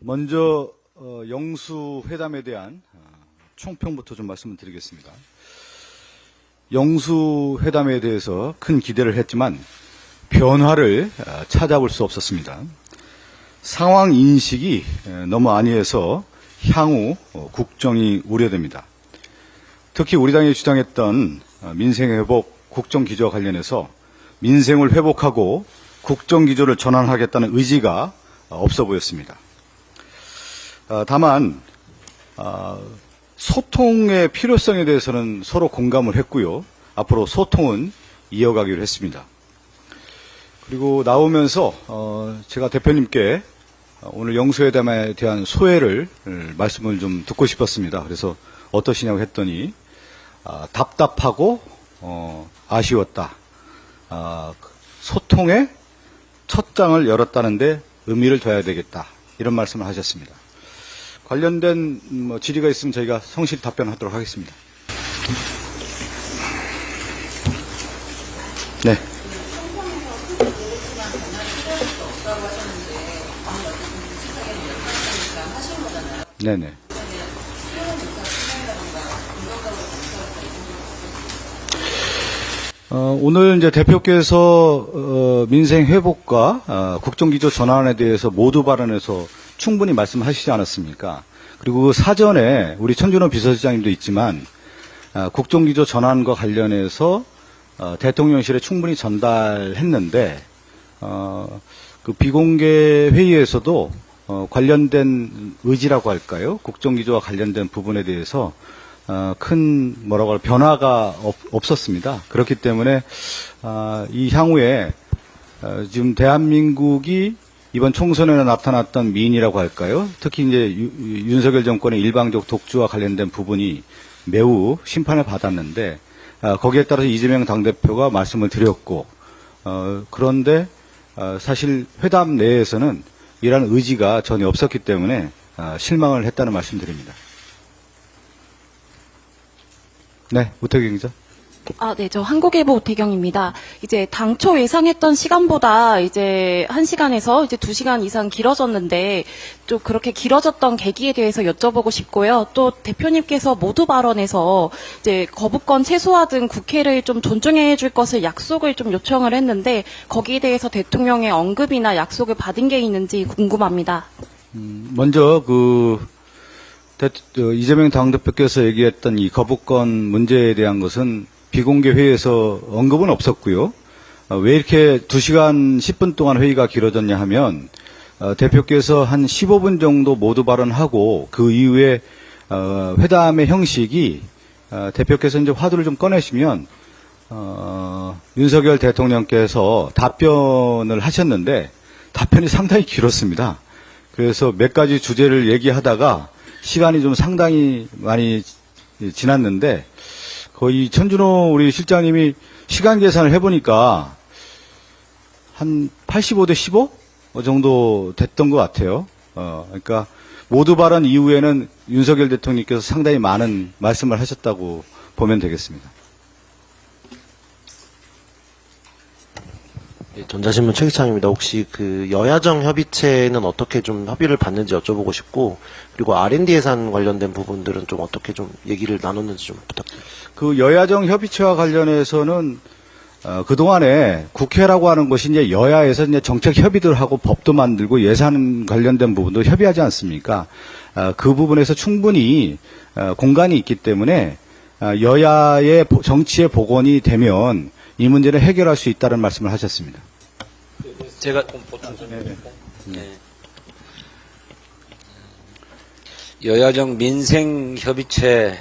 먼저 영수회담에 대한 총평부터 좀 말씀을 드리겠습니다. 영수회담에 대해서 큰 기대를 했지만 변화를 찾아볼 수 없었습니다. 상황 인식이 너무 안이해서 향후 국정이 우려됩니다. 특히 우리 당이 주장했던 민생회복 국정기조와 관련해서 민생을 회복하고 국정기조를 전환하겠다는 의지가 없어 보였습니다. 다만 소통의 필요성에 대해서는 서로 공감을 했고요. 앞으로 소통은 이어가기로 했습니다. 그리고 나오면서 제가 대표님께 오늘 영수회담에 대한 소회를 말씀을 좀 듣고 싶었습니다. 그래서 어떠시냐고 했더니 답답하고 아쉬웠다. 소통의 첫 장을 열었다는데 의미를 둬야 되겠다. 이런 말씀을 하셨습니다. 관련된 질의가 있으면 저희가 성실히 답변하도록 하겠습니다. 네. 네네. 오늘 이제 대표께서 민생 회복과 국정기조 전환에 대해서 모두 발언해서 충분히 말씀하시지 않았습니까? 그리고 사전에 우리 천준호 비서실장님도 있지만 국정기조 전환과 관련해서 대통령실에 충분히 전달했는데 그 비공개 회의에서도 관련된 의지라고 할까요? 국정기조와 관련된 부분에 대해서 큰 변화가 없었습니다. 그렇기 때문에 이 향후에 지금 대한민국이 이번 총선에 나타났던 민의라고 할까요? 특히 이제 윤석열 정권의 일방적 독주와 관련된 부분이 매우 심판을 받았는데 거기에 따라서 이재명 당대표가 말씀을 드렸고 그런데 사실 회담 내에서는 이러한 의지가 전혀 없었기 때문에 실망을 했다는 말씀드립니다. 네, 우태경 기자. 네, 저 한국일보 우태경입니다. 이제 당초 예상했던 시간보다 이제 1시간에서 이제 2시간 이상 길어졌는데 좀 그렇게 길어졌던 계기에 대해서 여쭤보고 싶고요. 또 대표님께서 모두 발언에서 이제 거부권 최소화 등 국회를 좀 존중해 줄 것을 약속을 좀 요청을 했는데 거기에 대해서 대통령의 언급이나 약속을 받은 게 있는지 궁금합니다. 먼저 이재명 당대표께서 얘기했던 이 거부권 문제에 대한 것은 비공개 회의에서 언급은 없었고요. 왜 이렇게 2시간 10분 동안 회의가 길어졌냐 하면 대표께서 한 15분 정도 모두 발언하고 그 이후에 회담의 형식이 대표께서 이제 화두를 좀 꺼내시면 윤석열 대통령께서 답변을 하셨는데 답변이 상당히 길었습니다. 그래서 몇 가지 주제를 얘기하다가 시간이 좀 상당히 많이 지났는데 거의 천준호 우리 실장님이 시간 계산을 해보니까 한 85대 15 정도 됐던 것 같아요. 그러니까 모두 발언 이후에는 윤석열 대통령께서 상당히 많은 말씀을 하셨다고 보면 되겠습니다. 전자신문 최기창입니다. 혹시 그 여야정 협의체는 어떻게 좀 협의를 받는지 여쭤보고 싶고, 그리고 R&D 예산 관련된 부분들은 좀 어떻게 좀 얘기를 나눴는지 좀 부탁드립니다. 그 여야정 협의체와 관련해서는 그동안에 국회라고 하는 것이 이제 여야에서 이제 정책 협의들 하고 법도 만들고 예산 관련된 부분도 협의하지 않습니까? 그 부분에서 충분히 공간이 있기 때문에 여야의 정치의 복원이 되면 이 문제를 해결할 수 있다는 말씀을 하셨습니다. 제가 좀 보충 좀 해드릴까요? 네. 여야정 민생협의체라고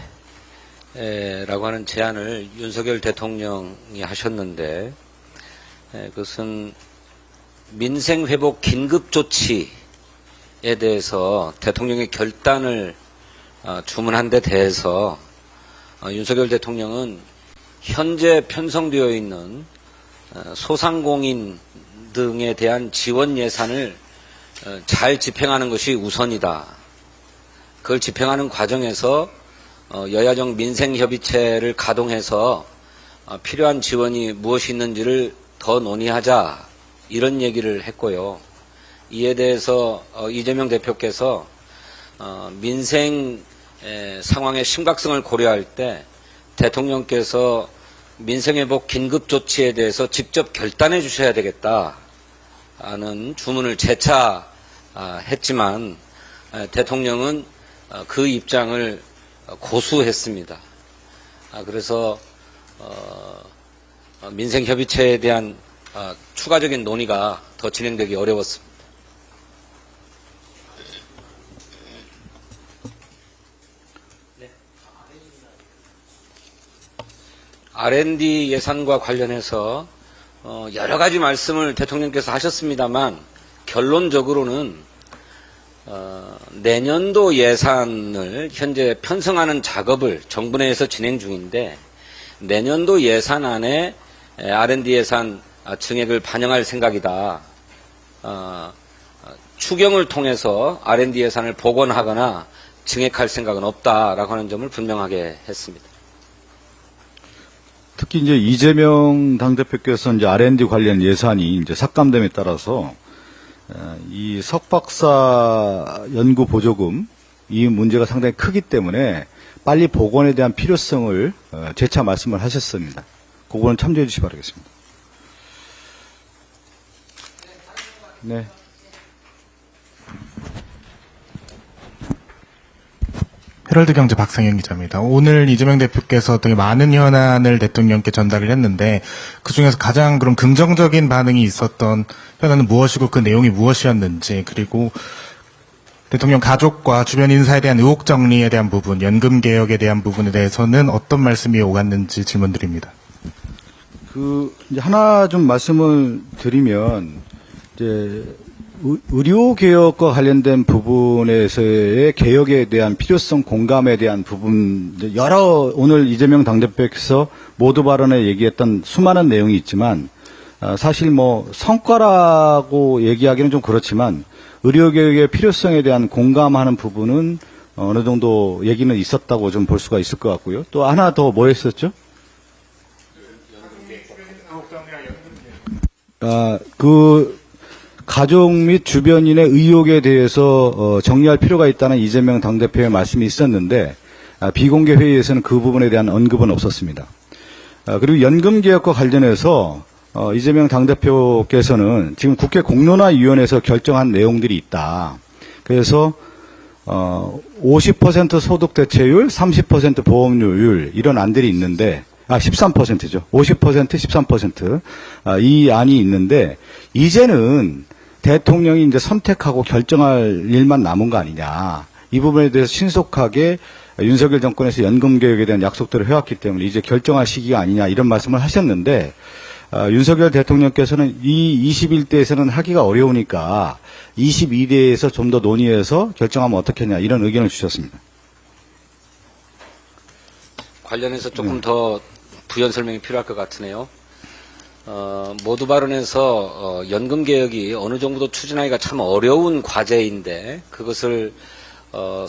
하는 제안을 윤석열 대통령이 하셨는데 그것은 민생회복 긴급조치에 대해서 대통령의 결단을 주문한 데 대해서 윤석열 대통령은 현재 편성되어 있는 소상공인 등에 대한 지원 예산을 잘 집행하는 것이 우선이다. 그걸 집행하는 과정에서 여야정 민생협의체를 가동해서 필요한 지원이 무엇이 있는지를 더 논의하자 이런 얘기를 했고요. 이에 대해서 이재명 대표께서 민생 상황의 심각성을 고려할 때 대통령께서 민생회복 긴급조치에 대해서 직접 결단해 주셔야 되겠다는 주문을 재차했지만 대통령은 그 입장을 고수했습니다. 그래서 민생협의체에 대한 추가적인 논의가 더 진행되기 어려웠습니다. R&D 예산과 관련해서 여러 가지 말씀을 대통령께서 하셨습니다만 결론적으로는 내년도 예산을 현재 편성하는 작업을 정부 내에서 진행 중인데 내년도 예산안에 R&D 예산 증액을 반영할 생각이다. 추경을 통해서 R&D 예산을 복원하거나 증액할 생각은 없다라고 하는 점을 분명하게 했습니다. 특히 이제 이재명 당대표께서 이제 R&D 관련 예산이 이제 삭감됨에 따라서 이 석박사 연구 보조금 이 문제가 상당히 크기 때문에 빨리 복원에 대한 필요성을 재차 말씀을 하셨습니다. 그거는 참조해 주시기 바라겠습니다. 네. 헤럴드 경제 박상현 기자입니다. 오늘 이재명 대표께서 되게 많은 현안을 대통령께 전달을 했는데 그중에서 가장 그럼 긍정적인 반응이 있었던 현안은 무엇이고 그 내용이 무엇이었는지, 그리고 대통령 가족과 주변 인사에 대한 의혹 정리에 대한 부분, 연금 개혁에 대한 부분에 대해서는 어떤 말씀이 오갔는지 질문드립니다. 이제 하나 좀 말씀을 드리면 이제 의료 개혁과 관련된 부분에서의 개혁에 대한 필요성 공감에 대한 부분, 여러 오늘 이재명 당대표께서 모두 발언에 얘기했던 수많은 내용이 있지만 사실 뭐 성과라고 얘기하기는 좀 그렇지만 의료 개혁의 필요성에 대한 공감하는 부분은 어느 정도 얘기는 있었다고 좀 볼 수가 있을 것 같고요. 또 하나 더 뭐 했었죠? 가족 및 주변인의 의혹에 대해서 정리할 필요가 있다는 이재명 당대표의 말씀이 있었는데 비공개 회의에서는 그 부분에 대한 언급은 없었습니다. 그리고 연금 개혁과 관련해서 이재명 당대표께서는 지금 국회 공론화위원회에서 결정한 내용들이 있다. 그래서 50% 소득 대체율, 30% 보험료율 이런 안들이 있는데 13%죠. 50%, 13%. 이 안이 있는데 이제는 대통령이 이제 선택하고 결정할 일만 남은 거 아니냐. 이 부분에 대해서 신속하게 윤석열 정권에서 연금 개혁에 대한 약속들을 해왔기 때문에 이제 결정할 시기가 아니냐 이런 말씀을 하셨는데 윤석열 대통령께서는 이 21대에서는 하기가 어려우니까 22대에서 좀 더 논의해서 결정하면 어떻겠냐 이런 의견을 주셨습니다. 관련해서 조금 더 부연 설명이 필요할 것 같으네요. 모두 발언에서 연금 개혁이 어느 정도 추진하기가 참 어려운 과제인데 그것을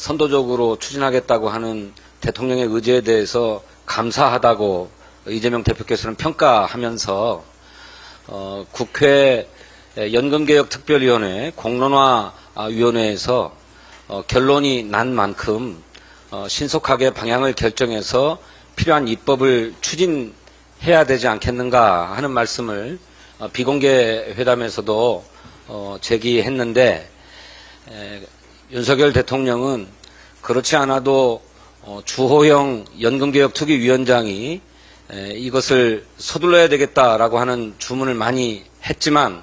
선도적으로 추진하겠다고 하는 대통령의 의지에 대해서 감사하다고 이재명 대표께서는 평가하면서 국회 연금개혁특별위원회 공론화위원회에서 결론이 난 만큼 신속하게 방향을 결정해서 필요한 입법을 추진해야 되지 않겠는가 하는 말씀을 비공개 회담에서도 제기했는데 윤석열 대통령은 그렇지 않아도 주호영 연금개혁특위위원장이 이것을 서둘러야 되겠다라고 하는 주문을 많이 했지만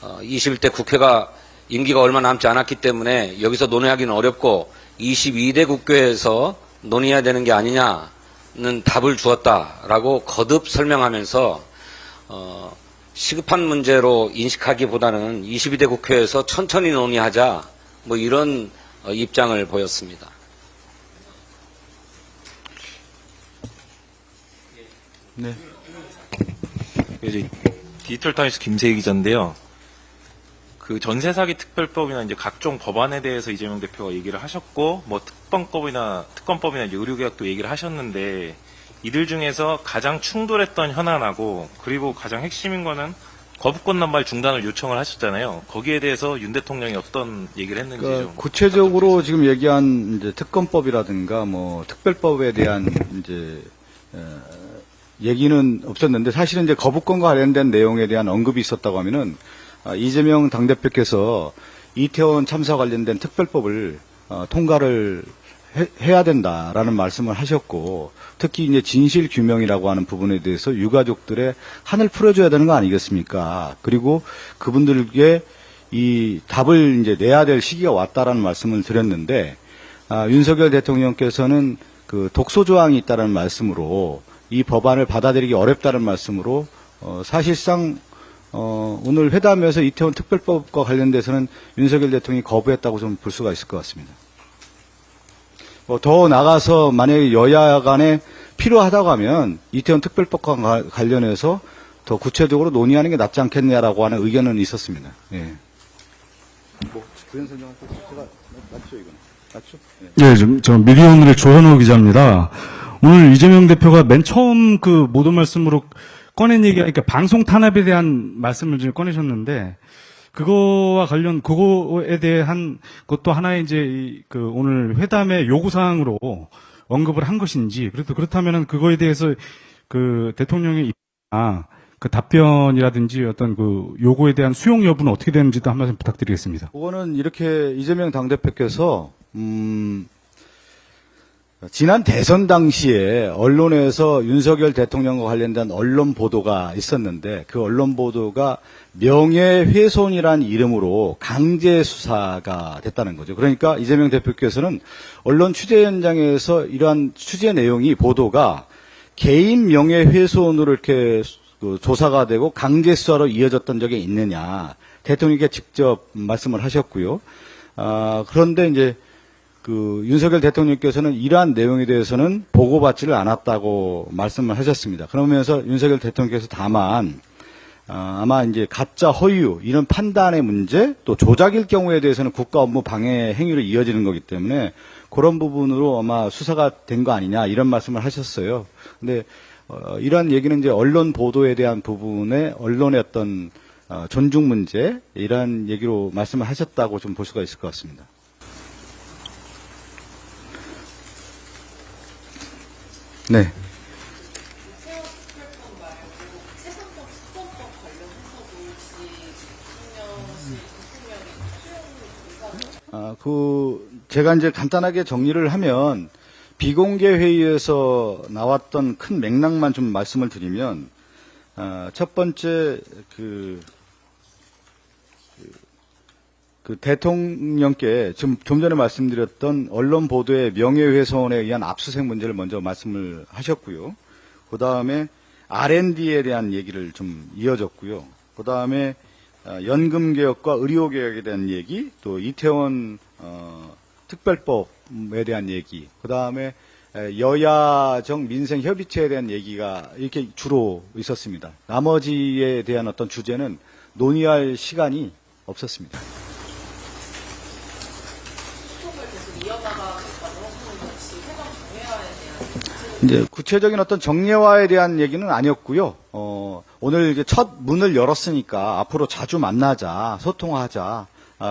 21대 국회가 임기가 얼마 남지 않았기 때문에 여기서 논의하기는 어렵고 22대 국회에서 논의해야 되는 게 아니냐는 답을 주었다라고 거듭 설명하면서 시급한 문제로 인식하기보다는 22대 국회에서 천천히 논의하자 뭐 이런 입장을 보였습니다. 네. 이제 디지털타임스 김세희 기자인데요. 그 전세 사기 특별법이나 이제 각종 법안에 대해서 이재명 대표가 얘기를 하셨고, 뭐 특검법이나 이제 의료개혁도 얘기를 하셨는데, 이들 중에서 가장 충돌했던 현안하고, 그리고 가장 핵심인 거는 거부권 남발 중단을 요청을 하셨잖아요. 거기에 대해서 윤 대통령이 어떤 얘기를 했는지 그러니까 좀 구체적으로 지금 얘기한 이제 특검법이라든가 뭐 특별법에 대한 이제 얘기는 없었는데 사실은 이제 거부권과 관련된 내용에 대한 언급이 있었다고 하면은 이재명 당대표께서 이태원 참사 관련된 특별법을 통과를 해야 된다라는 말씀을 하셨고 특히 이제 진실 규명이라고 하는 부분에 대해서 유가족들의 한을 풀어줘야 되는 거 아니겠습니까? 그리고 그분들에게 이 답을 이제 내야 될 시기가 왔다라는 말씀을 드렸는데 윤석열 대통령께서는 그 독소 조항이 있다는 말씀으로 이 법안을 받아들이기 어렵다는 말씀으로 사실상 오늘 회담에서 이태원 특별법과 관련돼서는 윤석열 대통령이 거부했다고 좀 볼 수가 있을 것 같습니다. 더 나가서 만약에 여야 간에 필요하다고 하면 이태원 특별법과 관련해서 더 구체적으로 논의하는 게 낫지 않겠냐라고 하는 의견은 있었습니다. 예. 부연 설명할 때 제가 맞죠 이거는? 맞죠? 예. 예, 저 미디어오늘의 조현호 기자입니다. 오늘 이재명 대표가 맨 처음 그 모든 말씀으로 꺼낸 얘기가, 그러니까 방송 탄압에 대한 말씀을 지금 꺼내셨는데, 그거와 관련, 그거에 대한 것도 하나의 이제 그 오늘 회담의 요구사항으로 언급을 한 것인지, 그렇다면은 그거에 대해서 그 대통령의 그 답변이라든지 어떤 그 요구에 대한 수용 여부는 어떻게 되는지도 한 말씀 부탁드리겠습니다. 그거는 이렇게 이재명 당대표께서 지난 대선 당시에 언론에서 윤석열 대통령과 관련된 언론 보도가 있었는데 그 언론 보도가 명예훼손이란 이름으로 강제 수사가 됐다는 거죠. 그러니까 이재명 대표께서는 언론 취재 현장에서 이러한 취재 내용이 보도가 개인 명예훼손으로 이렇게 조사가 되고 강제 수사로 이어졌던 적이 있느냐 대통령께 직접 말씀을 하셨고요. 그런데 이제 그 윤석열 대통령께서는 이러한 내용에 대해서는 보고받지를 않았다고 말씀을 하셨습니다. 그러면서 윤석열 대통령께서 다만 아마 이제 가짜 허위 이런 판단의 문제 또 조작일 경우에 대해서는 국가 업무 방해 행위로 이어지는 거기 때문에 그런 부분으로 아마 수사가 된 거 아니냐 이런 말씀을 하셨어요. 근데 이러한 얘기는 이제 언론 보도에 대한 부분에 언론의 어떤 존중 문제 이러한 얘기로 말씀을 하셨다고 좀 볼 수가 있을 것 같습니다. 네. 제가 이제 간단하게 정리를 하면 비공개 회의에서 나왔던 큰 맥락만 좀 말씀을 드리면 첫 번째 그 대통령께 좀 전에 말씀드렸던 언론 보도의 명예훼손에 의한 압수수색 문제를 먼저 말씀을 하셨고요. 그 다음에 R&D에 대한 얘기를 좀 이어졌고요. 그 다음에 연금 개혁과 의료 개혁에 대한 얘기, 또 이태원 특별법에 대한 얘기, 그 다음에 여야정 민생 협의체에 대한 얘기가 이렇게 주로 있었습니다. 나머지에 대한 어떤 주제는 논의할 시간이 없었습니다. 이제 구체적인 어떤 정례화에 대한 얘기는 아니었고요. 오늘 이제 첫 문을 열었으니까 앞으로 자주 만나자, 소통하자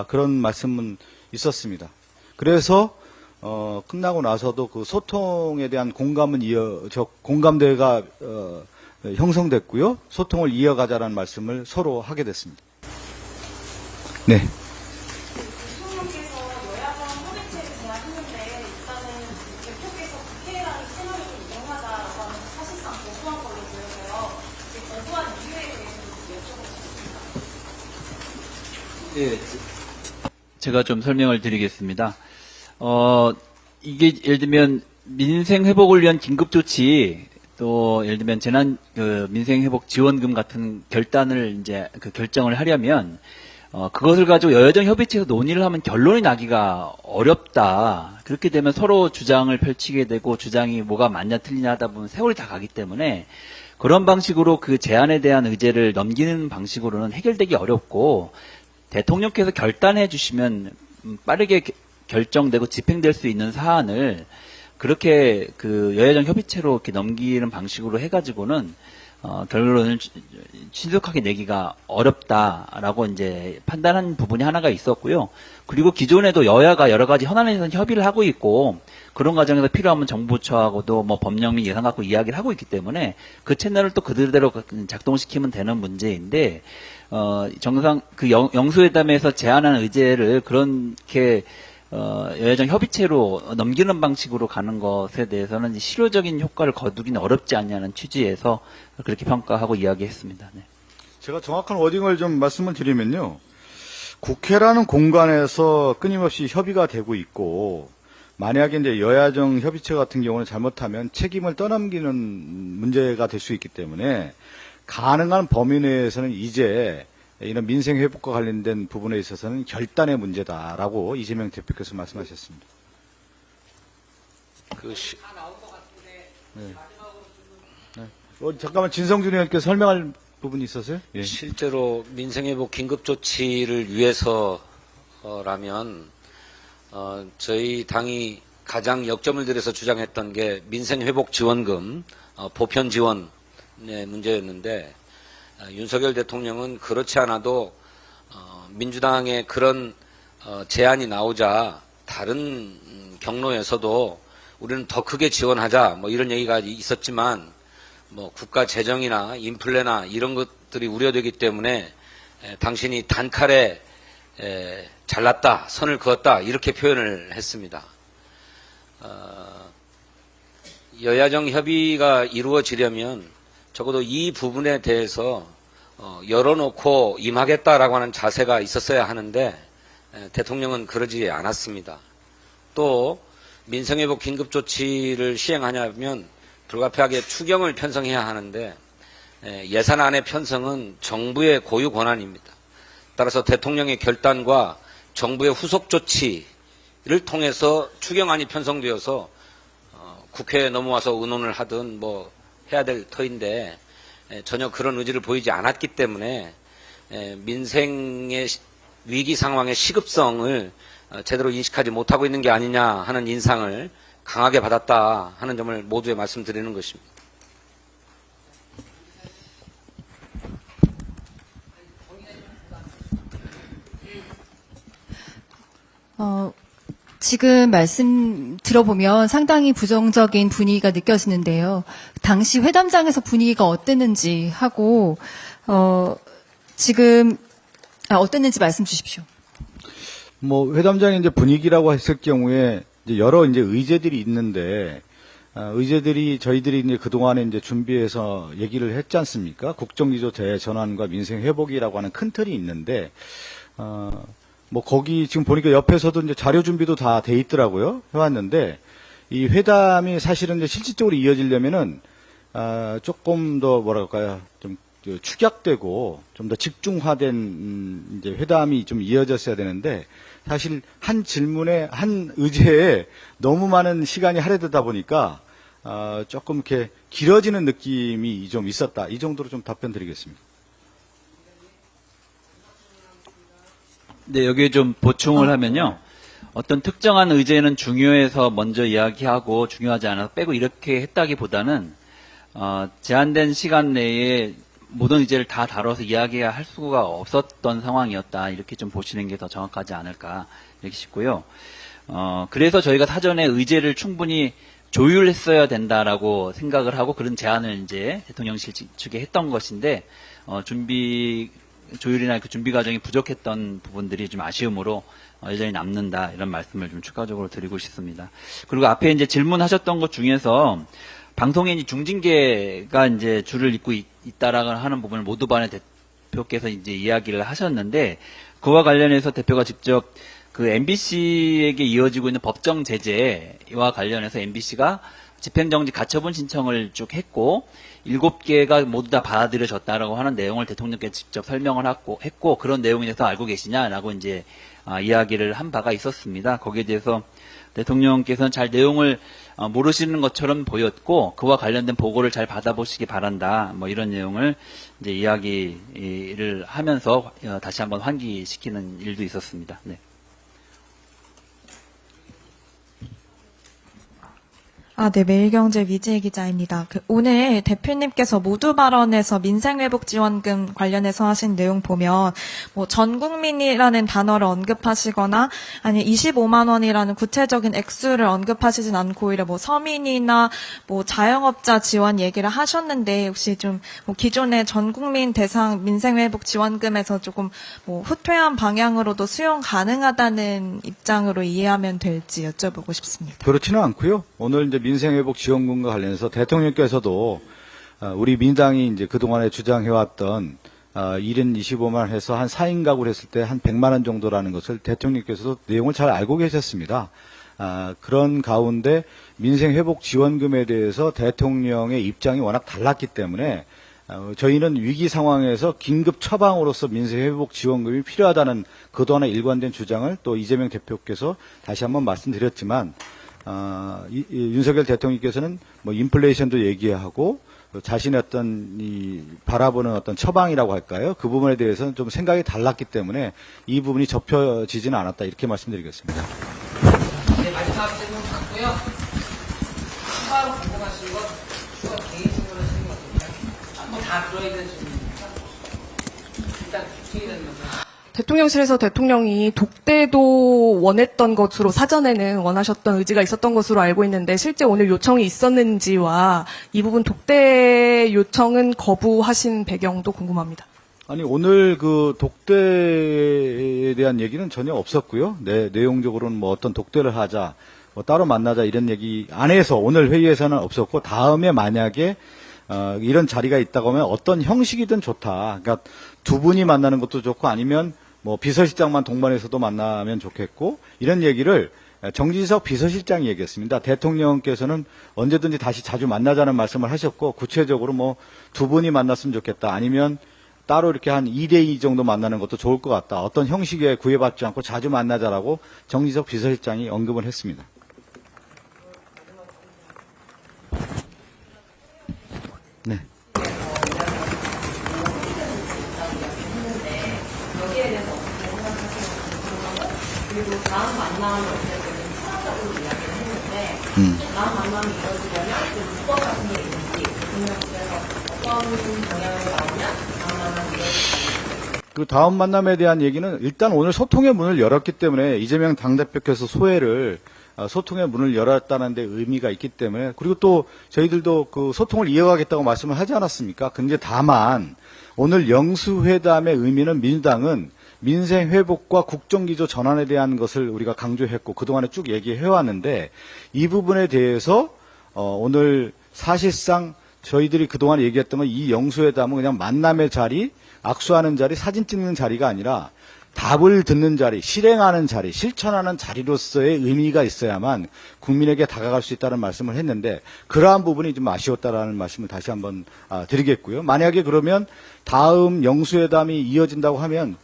그런 말씀은 있었습니다. 그래서 끝나고 나서도 그 소통에 대한 공감은 공감대가 형성됐고요. 소통을 이어가자라는 말씀을 서로 하게 됐습니다. 네. 예, 제가 좀 설명을 드리겠습니다. 이게 예를 들면 민생 회복을 위한 긴급 조치, 또 예를 들면 재난 민생 회복 지원금 같은 결단을 이제 결정을 하려면 그것을 가지고 여야정 협의체에서 논의를 하면 결론이 나기가 어렵다. 그렇게 되면 서로 주장을 펼치게 되고 주장이 뭐가 맞냐 틀리냐 하다 보면 세월이 다 가기 때문에 그런 방식으로 그 제안에 대한 의제를 넘기는 방식으로는 해결되기 어렵고 대통령께서 결단해 주시면 빠르게 결정되고 집행될 수 있는 사안을 그렇게 그 여야정 협의체로 이렇게 넘기는 방식으로 해가지고는 결론을 신속하게 내기가 어렵다라고 이제 판단한 부분이 하나가 있었고요. 그리고 기존에도 여야가 여러 가지 현안에서 협의를 하고 있고 그런 과정에서 필요하면 정부처하고도 뭐 법령 및 예산 갖고 이야기를 하고 있기 때문에 그 채널을 또 그대로 작동시키면 되는 문제인데 정상 그 영수회담에서 제안한 의제를 그렇게 여야정 협의체로 넘기는 방식으로 가는 것에 대해서는 실효적인 효과를 거두기는 어렵지 않냐는 취지에서 그렇게 평가하고 이야기했습니다. 네. 제가 정확한 워딩을 좀 말씀을 드리면요. 국회라는 공간에서 끊임없이 협의가 되고 있고, 만약에 이제 여야정 협의체 같은 경우는 잘못하면 책임을 떠넘기는 문제가 될 수 있기 때문에 가능한 범위 내에서는 이제 이런 민생 회복과 관련된 부분에 있어서는 결단의 문제다라고 이재명 대표께서 말씀하셨습니다. 잠깐만 진성준 의원께서 설명할 부분이 있었어요? 예. 실제로 민생회복 긴급조치를 위해서라면 저희 당이 가장 역점을 들여서 주장했던 게 민생회복지원금 보편 지원의 문제였는데 윤석열 대통령은 그렇지 않아도 민주당의 그런 제안이 나오자 다른 경로에서도 우리는 더 크게 지원하자 뭐 이런 얘기가 있었지만 뭐 국가 재정이나 인플레나 이런 것들이 우려되기 때문에 당신이 단칼에 잘났다, 선을 그었다 이렇게 표현을 했습니다. 여야정 협의가 이루어지려면 적어도 이 부분에 대해서 열어놓고 임하겠다라고 하는 자세가 있었어야 하는데 대통령은 그러지 않았습니다. 또 민생회복 긴급조치를 시행하냐면 불가피하게 추경을 편성해야 하는데 예산안의 편성은 정부의 고유 권한입니다. 따라서 대통령의 결단과 정부의 후속 조치를 통해서 추경안이 편성되어서 국회에 넘어와서 의논을 하든 뭐 해야 될 터인데 전혀 그런 의지를 보이지 않았기 때문에 민생의 위기 상황의 시급성을 제대로 인식하지 못하고 있는 게 아니냐 하는 인상을 강하게 받았다 하는 점을 모두에 말씀드리는 것입니다. 지금 말씀 들어보면 상당히 부정적인 분위기가 느껴지는데요. 당시 회담장에서 분위기가 어땠는지 하고, 지금, 어땠는지 말씀 주십시오. 뭐, 회담장의 이제 분위기라고 했을 경우에 이제 여러 이제 의제들이 있는데, 의제들이 저희들이 이제 그동안에 이제 준비해서 얘기를 했지 않습니까? 국정기조 재전환과 민생 회복이라고 하는 큰 틀이 있는데, 뭐 거기 지금 보니까 옆에서도 이제 자료 준비도 다 돼 있더라고요. 해왔는데 이 회담이 사실은 이제 실질적으로 이어지려면은 조금 더 뭐랄까요, 좀 축약되고 좀 더 집중화된 이제 회담이 좀 이어졌어야 되는데 사실 한 질문에 한 의제에 너무 많은 시간이 할애되다 보니까 조금 이렇게 길어지는 느낌이 좀 있었다. 이 정도로 좀 답변드리겠습니다. 네, 여기에 좀 보충을 하면요. 어떤 특정한 의제는 중요해서 먼저 이야기하고 중요하지 않아서 빼고 이렇게 했다기보다는 제한된 시간 내에 모든 의제를 다 다뤄서 이야기할 수가 없었던 상황이었다. 이렇게 좀 보시는 게 더 정확하지 않을까 이렇게 싶고요. 그래서 저희가 사전에 의제를 충분히 조율했어야 된다라고 생각을 하고 그런 제안을 이제 대통령실 측에 했던 것인데 조율이나 그 준비 과정이 부족했던 부분들이 좀 아쉬움으로 여전히 남는다 이런 말씀을 좀 추가적으로 드리고 싶습니다. 그리고 앞에 이제 질문하셨던 것 중에서 방송인이 중징계가 이제 줄을 잇고 있다라고 하는 부분을 모두반의 대표께서 이제 이야기를 하셨는데 그와 관련해서 대표가 직접 그 MBC에게 이어지고 있는 법정 제재와 관련해서 MBC가 집행정지 가처분 신청을 쭉 했고 7개가 모두 다 받아들여졌다라고 하는 내용을 대통령께 직접 설명을 했고 그런 내용에 대해서 알고 계시냐라고 이제 이야기를 한 바가 있었습니다. 거기에 대해서 대통령께서는 잘 내용을 모르시는 것처럼 보였고 그와 관련된 보고를 잘 받아보시기 바란다. 뭐 이런 내용을 이제 이야기를 하면서 다시 한번 환기시키는 일도 있었습니다. 네. 네, 매일경제 위지혜 기자입니다. 오늘 대표님께서 모두 발언에서 민생회복지원금 관련해서 하신 내용 보면, 전 국민이라는 단어를 언급하시거나, 아니, 25만 원이라는 구체적인 액수를 언급하시진 않고, 오히려 서민이나 자영업자 지원 얘기를 하셨는데, 혹시 좀, 기존의 전 국민 대상 민생회복지원금에서 조금, 후퇴한 방향으로도 수용 가능하다는 입장으로 이해하면 될지 여쭤보고 싶습니다. 그렇지는 않고요. 오늘 이제 민생회복지원금과 관련해서 대통령께서도 우리 민당이 이제 그동안에 주장해왔던 1인 25만 원 해서 한 4인 가구를 했을 때 한 100만 원 정도라는 것을 대통령께서도 내용을 잘 알고 계셨습니다. 그런 가운데 민생회복지원금에 대해서 대통령의 입장이 워낙 달랐기 때문에 저희는 위기 상황에서 긴급 처방으로서 민생회복지원금이 필요하다는 그동안의 일관된 주장을 또 이재명 대표께서 다시 한번 말씀드렸지만 윤석열 대통령께서는 인플레이션도 얘기하고 자신의 어떤 바라보는 어떤 처방이라고 할까요? 그 부분에 대해서는 좀 생각이 달랐기 때문에 이 부분이 접혀지지는 않았다 이렇게 말씀드리겠습니다. 네, 마지막 질문 받고요. 추가로 궁금하신 것, 추가 개인 질문을 하시는 것 같은데, 한번 다 들어야 되는 질문입니까? 일단 진행되는 거죠. 대통령실에서 대통령이 독대도 원했던 것으로 사전에는 원하셨던 의지가 있었던 것으로 알고 있는데 실제 오늘 요청이 있었는지와 이 부분 독대 요청은 거부하신 배경도 궁금합니다. 아니 오늘 그 독대에 대한 얘기는 전혀 없었고요. 네, 내용적으로는 어떤 독대를 하자, 따로 만나자 이런 얘기 안에서 오늘 회의에서는 없었고 다음에 만약에 이런 자리가 있다고 하면 어떤 형식이든 좋다. 그러니까 두 분이 만나는 것도 좋고 아니면 비서실장만 동반해서도 만나면 좋겠고 이런 얘기를 정진석 비서실장이 얘기했습니다. 대통령께서는 언제든지 다시 자주 만나자는 말씀을 하셨고 구체적으로 두 분이 만났으면 좋겠다. 아니면 따로 이렇게 한 2대2 정도 만나는 것도 좋을 것 같다. 어떤 형식에 구애받지 않고 자주 만나자라고 정진석 비서실장이 언급을 했습니다. 네. 그리고 다음 만남을 어쨌든 추가적으로 이야기를 했는데 다음 만남이 이루어지려면 문법 같은 게 있는지 대통령께서 어떤 방향으로 나오면 다음 만남이 이루어질지 그 다음 만남에 대한 얘기는 일단 오늘 소통의 문을 열었기 때문에 이재명 당대표께서 소통의 문을 열었다는 데 의미가 있기 때문에 그리고 또 저희들도 그 소통을 이어가겠다고 말씀을 하지 않았습니까? 근데 다만 오늘 영수회담의 의미는 민주당은 민생 회복과 국정기조 전환에 대한 것을 우리가 강조했고 그동안에 쭉 얘기해왔는데 이 부분에 대해서 오늘 사실상 저희들이 그동안 얘기했던 건 이 영수회담은 그냥 만남의 자리, 악수하는 자리, 사진 찍는 자리가 아니라 답을 듣는 자리, 실행하는 자리, 실천하는 자리로서의 의미가 있어야만 국민에게 다가갈 수 있다는 말씀을 했는데 그러한 부분이 좀 아쉬웠다라는 말씀을 다시 한번 드리겠고요. 만약에 그러면 다음 영수회담이 이어진다고 하면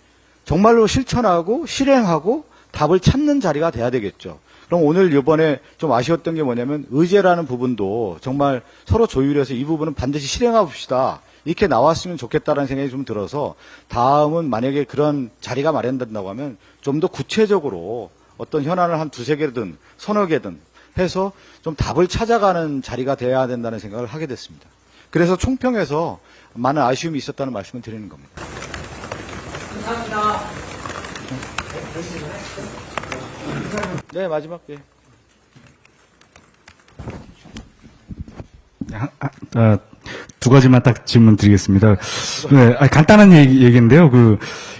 정말로 실천하고 실행하고 답을 찾는 자리가 돼야 되겠죠. 그럼 오늘 이번에 좀 아쉬웠던 게 뭐냐면 의제라는 부분도 정말 서로 조율해서 이 부분은 반드시 실행해 봅시다. 이렇게 나왔으면 좋겠다라는 생각이 좀 들어서 다음은 만약에 그런 자리가 마련된다고 하면 좀 더 구체적으로 어떤 현안을 한 두세 개든 서너 개든 해서 좀 답을 찾아가는 자리가 돼야 된다는 생각을 하게 됐습니다. 그래서 총평해서 많은 아쉬움이 있었다는 말씀을 드리는 겁니다. 감사합니다. 네, 마지막. 예. 두 가지만 딱 질문 드리겠습니다. 네, 간단한 얘기인데요.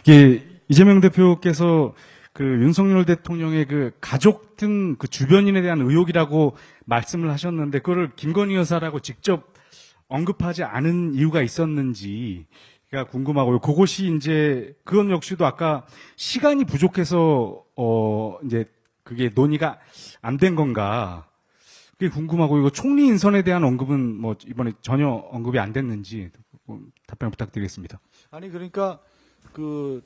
이게 이재명 대표께서 윤석열 대통령의 가족 등 주변인에 대한 의혹이라고 말씀을 하셨는데, 그거를 김건희 여사라고 직접 언급하지 않은 이유가 있었는지가 궁금하고요. 그것이 그건 역시도 아까 시간이 부족해서, 이제 그게 논의가 안 된 건가. 그게 궁금하고, 이거 총리 인선에 대한 언급은 이번에 전혀 언급이 안 됐는지 답변 부탁드리겠습니다. 아니, 그러니까,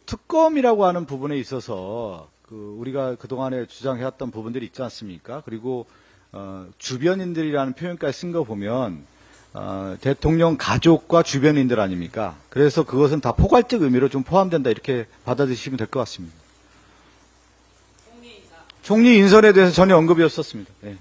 특검이라고 하는 부분에 있어서, 우리가 그동안에 주장해왔던 부분들이 있지 않습니까? 그리고, 주변인들이라는 표현까지 쓴 거 보면, 대통령 가족과 주변인들 아닙니까? 그래서 그것은 다 포괄적 의미로 좀 포함된다, 이렇게 받아들이시면 될 것 같습니다. 총리 인선에 대해서 전혀 언급이 없었습니다. 네.